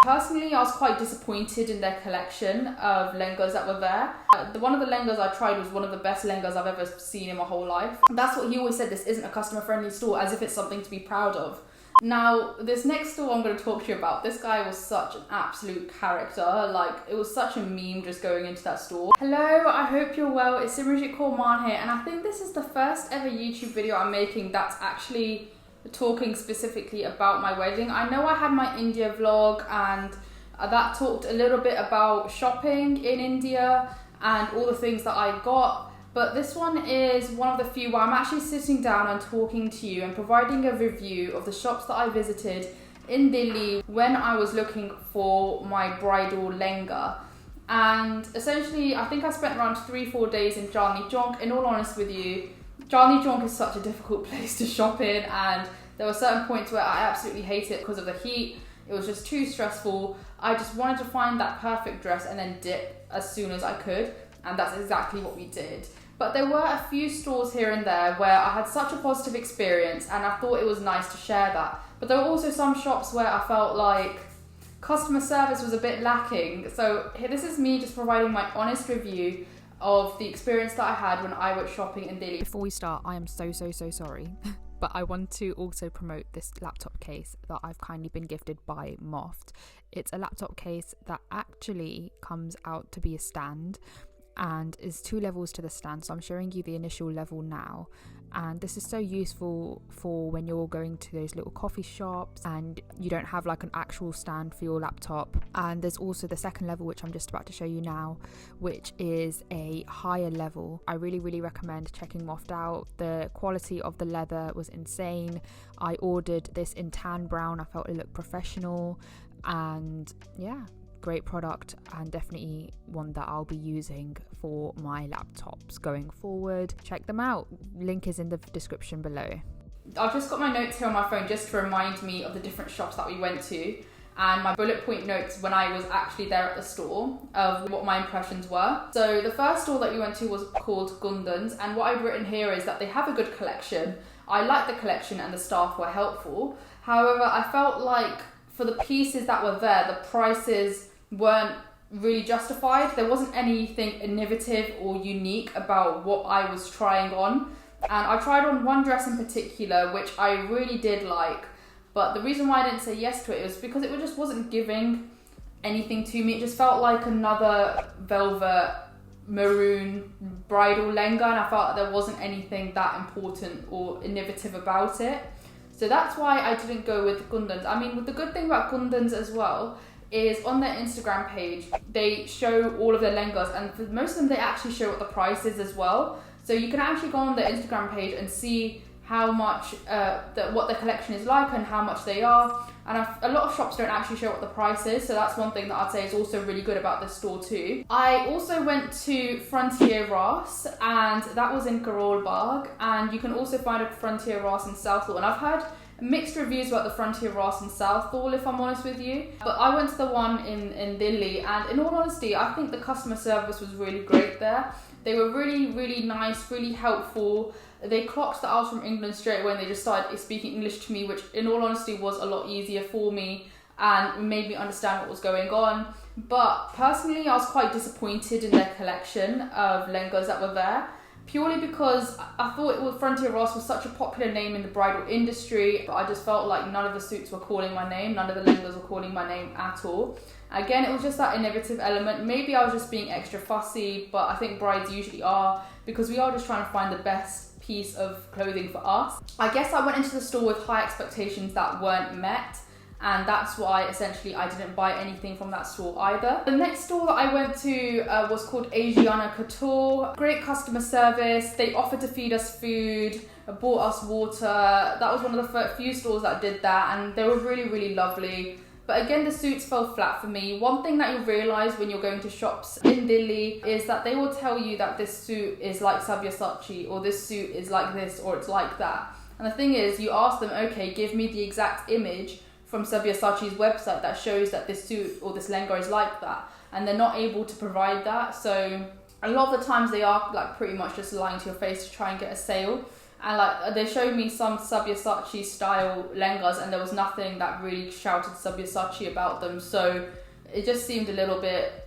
Personally, I was quite disappointed in their collection of lengas that were there. One of the lengas I tried was one of the best lengas I've ever seen in my whole life. That's what he always said, this isn't a customer-friendly store, as if it's something to be proud of. Now, this next store I'm going to talk to you about, this guy was such an absolute character. Like, it was such a meme just going into that store. Hello, I hope you're well. It's Simranjit Kaur Maan here, and I think this is the first ever YouTube video I'm making that's actually talking specifically about my wedding. I know I had my India vlog and that talked a little bit about shopping in India and all the things that I got, but this one is one of the few where I'm actually sitting down and talking to you and providing a review of the shops that I visited in Delhi when I was looking for my bridal lenga. And essentially, I think I spent around 3-4 days in Chandni Chowk. In all honesty with you, Chandni Chowk is such a difficult place to shop in, and there were certain points where I absolutely hated it because of the heat. It was just too stressful. I just wanted to find that perfect dress and then dip as soon as I could, and that's exactly what we did. But there were a few stores here and there where I had such a positive experience and I thought it was nice to share that. But there were also some shops where I felt like customer service was a bit lacking. So here, this is me just providing my honest review of the experience that I had when I went shopping in Delhi. Before we start, I am so sorry, but I want to also promote this laptop case that I've kindly been gifted by MOFT. It's a laptop case that actually comes out to be a stand and is 2 levels to the stand, so I'm showing you the initial level now. And this is so useful for when you're going to those little coffee shops and you don't have like an actual stand for your laptop. And there's also the second level, which I'm just about to show you now, which is a higher level. I really recommend checking MOFT out. The quality of the leather was insane. I ordered this in tan brown. I felt it looked professional, and yeah, great product, and definitely one that I'll be using for my laptops going forward. Check them out. Link is in the description below. I've just got my notes here on my phone just to remind me of the different shops that we went to, and my bullet point notes when I was actually there at the store of what my impressions were. So the first store that we went to was called Gundins, and what I've written here is that they have a good collection. I liked the collection and the staff were helpful. However, I felt like for the pieces that were there, the prices weren't really justified. There wasn't anything innovative or unique about what I was trying on. And I tried on one dress in particular, which I really did like, but the reason why I didn't say yes to it was because it just wasn't giving anything to me. It just felt like another velvet maroon bridal lenga, and I felt like there wasn't anything that important or innovative about it. So that's why I didn't go with Gundins. I mean, the good thing about Gundins as well is on their Instagram page, they show all of their lengas, and for most of them, they actually show what the price is as well. So you can actually go on their Instagram page and see how much, what their collection is like and how much they are. And a lot of shops don't actually show what the price is, so that's one thing that I'd say is also really good about this store too. I also went to Frontier Ross, and that was in Karol Bagh, and you can also find a Frontier Ross in Southall, and I've heard mixed reviews about the Frontier Ross in Southall, if I'm honest with you. But I went to the one in Delhi, and in all honesty, I think the customer service was really great there. They were really nice, really helpful. They clocked that I was from England straight away, and they just started speaking English to me, which in all honesty was a lot easier for me and made me understand what was going on. But personally, I was quite disappointed in their collection of lengas that were there, purely because I thought Frontier Ross was such a popular name in the bridal industry, but I just felt like none of the suits were calling my name, none of the lengas were calling my name at all. Again, it was just that innovative element. Maybe I was just being extra fussy, but I think brides usually are, because we are just trying to find the best piece of clothing for us. I guess I went into the store with high expectations that weren't met, and that's why essentially I didn't buy anything from that store either. The next store that I went to was called Asiana Couture. Great customer service. They offered to feed us food, bought us water. That was one of the few stores that did that, and they were really lovely. But again, the suits fell flat for me. One thing that you'll realise when you're going to shops in Delhi is that they will tell you that this suit is like Sabyasachi, or this suit is like this, or it's like that. And the thing is, you ask them, okay, give me the exact image from Sabyasachi's website that shows that this suit or this lenga is like that, and they're not able to provide that. So a lot of the times they are like pretty much just lying to your face to try and get a sale. And like they showed me some Sabyasachi style lengas, and there was nothing that really shouted Sabyasachi about them. So it just seemed a little bit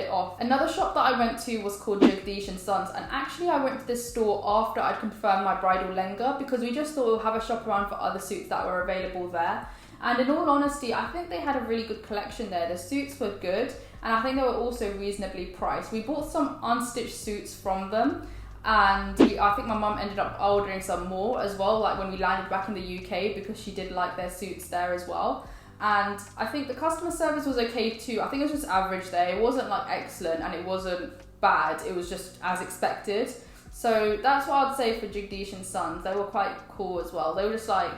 off. Another shop that I went to was called Yogesh Sons, and actually I went to this store after I'd confirmed my bridal lenga, because we just thought we'll have a shop around for other suits that were available there. And in all honesty, I think they had a really good collection there. The suits were good, and I think they were also reasonably priced. We bought some unstitched suits from them, and I think my mum ended up ordering some more as well, like when we landed back in the UK, because she did like their suits there as well. And I think the customer service was okay too. I think it was just average there. It wasn't like excellent and it wasn't bad. It was just as expected. So that's what I'd say for Yogesh Sons. They were quite cool as well. They were just like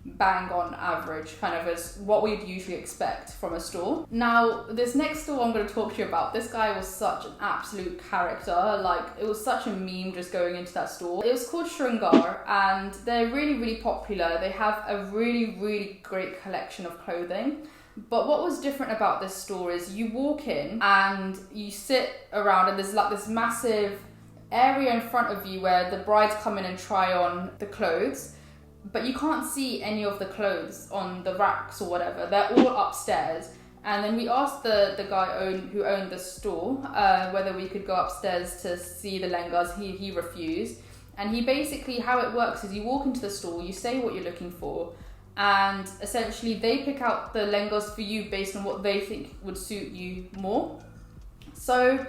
bang on average, kind of as what we'd usually expect from a store. Now, this next store I'm going to talk to you about, this guy was such an absolute character. Like, it was such a meme just going into that store. It was called Shringar, and they're really, really popular. They have a really, really great collection of clothing. But what was different about this store is you walk in and you sit around, and there's like this massive area in front of you where the brides come in and try on the clothes. But you can't see any of the clothes on the racks or whatever. They're all upstairs. And then we asked the guy who owned the store whether we could go upstairs to see the lengas. He refused. And he basically, how it works is you walk into the store, you say what you're looking for, and essentially they pick out the lengas for you based on what they think would suit you more. So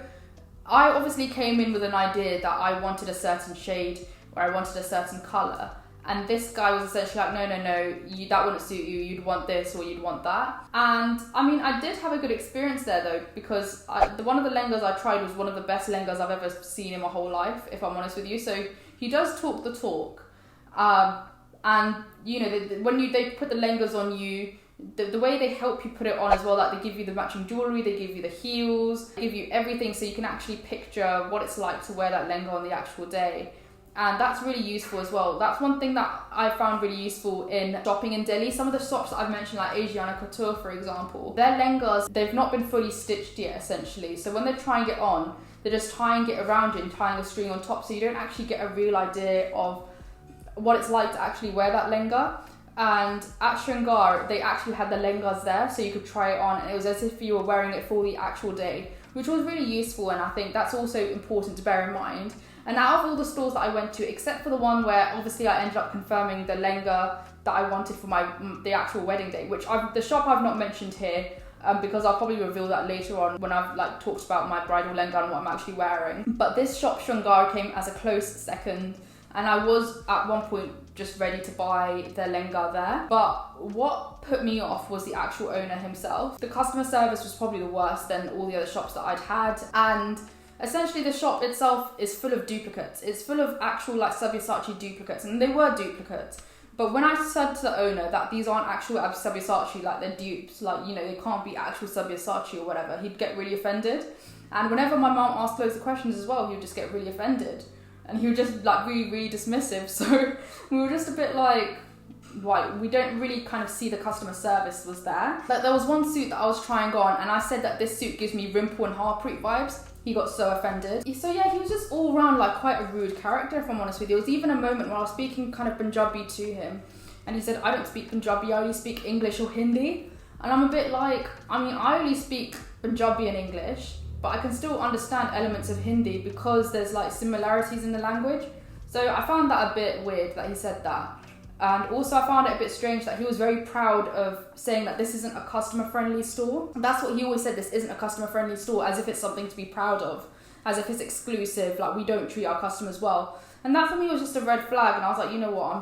I obviously came in with an idea that I wanted a certain shade or I wanted a certain colour. And this guy was essentially like, no, that wouldn't suit you. You'd want this or you'd want that. And I mean, I did have a good experience there though, because one of the lengas I tried was one of the best lengas I've ever seen in my whole life, if I'm honest with you. So he does talk the talk. And you know, when they put the lengas on you, the way they help you put it on as well, like they give you the matching jewellery, they give you the heels, they give you everything so you can actually picture what it's like to wear that lenga on the actual day. And that's really useful as well. That's one thing that I found really useful in shopping in Delhi. Some of the shops that I've mentioned, like Asiana Couture, for example, their lengas, they've not been fully stitched yet, essentially. So when they're trying it on, they're just tying it around you and tying a string on top, so you don't actually get a real idea of what it's like to actually wear that lenga. And at Shringar, they actually had the lengas there, so you could try it on, and it was as if you were wearing it for the actual day, which was really useful, and I think that's also important to bear in mind. And out of all the stores that I went to, except for the one where obviously I ended up confirming the lenga that I wanted for the actual wedding day, which the shop I've not mentioned here, because I'll probably reveal that later on when I've like talked about my bridal lenga and what I'm actually wearing. But this shop Shringar came as a close second, and I was at one point just ready to buy their lenga there. But what put me off was the actual owner himself. The customer service was probably the worst than all the other shops that I'd had, and essentially the shop itself is full of duplicates. It's full of actual like Sabyasachi duplicates, and they were duplicates. But when I said to the owner that these aren't actual Sabyasachi, like they're dupes, like, you know, they can't be actual Sabyasachi or whatever, he'd get really offended. And whenever my mum asked loads of questions as well, he would just get really offended. And he would just like really, really dismissive. So we were just a bit like, right, we don't really kind of see the customer service was there. Like there was one suit that I was trying on, and I said that this suit gives me Rimple and Harpreet vibes. He got so offended. So yeah, he was just all around like quite a rude character, if I'm honest with you. There was even a moment when I was speaking kind of Punjabi to him, and he said, I don't speak Punjabi, I only speak English or Hindi. And I'm a bit like, I mean, I only speak Punjabi and English, but I can still understand elements of Hindi because there's like similarities in the language. So I found that a bit weird that he said that. And also I found it a bit strange that he was very proud of saying that this isn't a customer-friendly store. That's what he always said, this isn't a customer-friendly store, as if it's something to be proud of, as if it's exclusive, like we don't treat our customers well. And that for me was just a red flag, and I was like, you know what,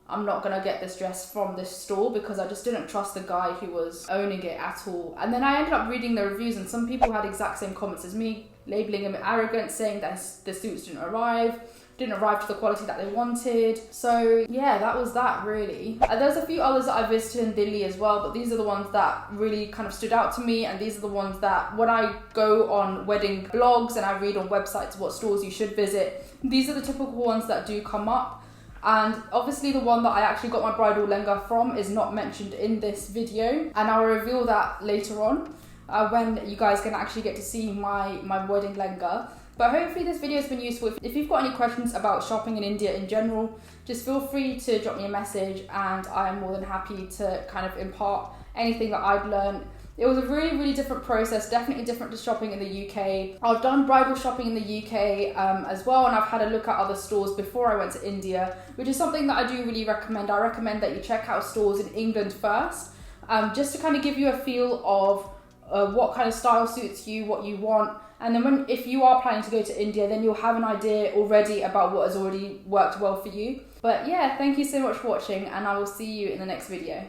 I'm not gonna get this dress from this store, because I just didn't trust the guy who was owning it at all. And then I ended up reading the reviews, and some people had exact same comments as me, labeling him arrogant, saying that the suits didn't arrive to the quality that they wanted. So yeah, that was that really. There's a few others that I visited in Delhi as well, but these are the ones that really kind of stood out to me, and these are the ones that when I go on wedding blogs and I read on websites what stores you should visit, these are the typical ones that do come up. And obviously the one that I actually got my bridal lenga from is not mentioned in this video, and I'll reveal that later on when you guys can actually get to see my wedding lenga. But hopefully this video has been useful. If you've got any questions about shopping in India in general, just feel free to drop me a message, and I am more than happy to kind of impart anything that I've learned. It was a really, really different process, definitely different to shopping in the UK. I've done bridal shopping in the UK as well, and I've had a look at other stores before I went to India, which is something that I do really recommend. I recommend that you check out stores in England first, just to kind of give you a feel of what kind of style suits you, what you want. And then if you are planning to go to India, then you'll have an idea already about what has already worked well for you. But yeah, thank you so much for watching, and I will see you in the next video.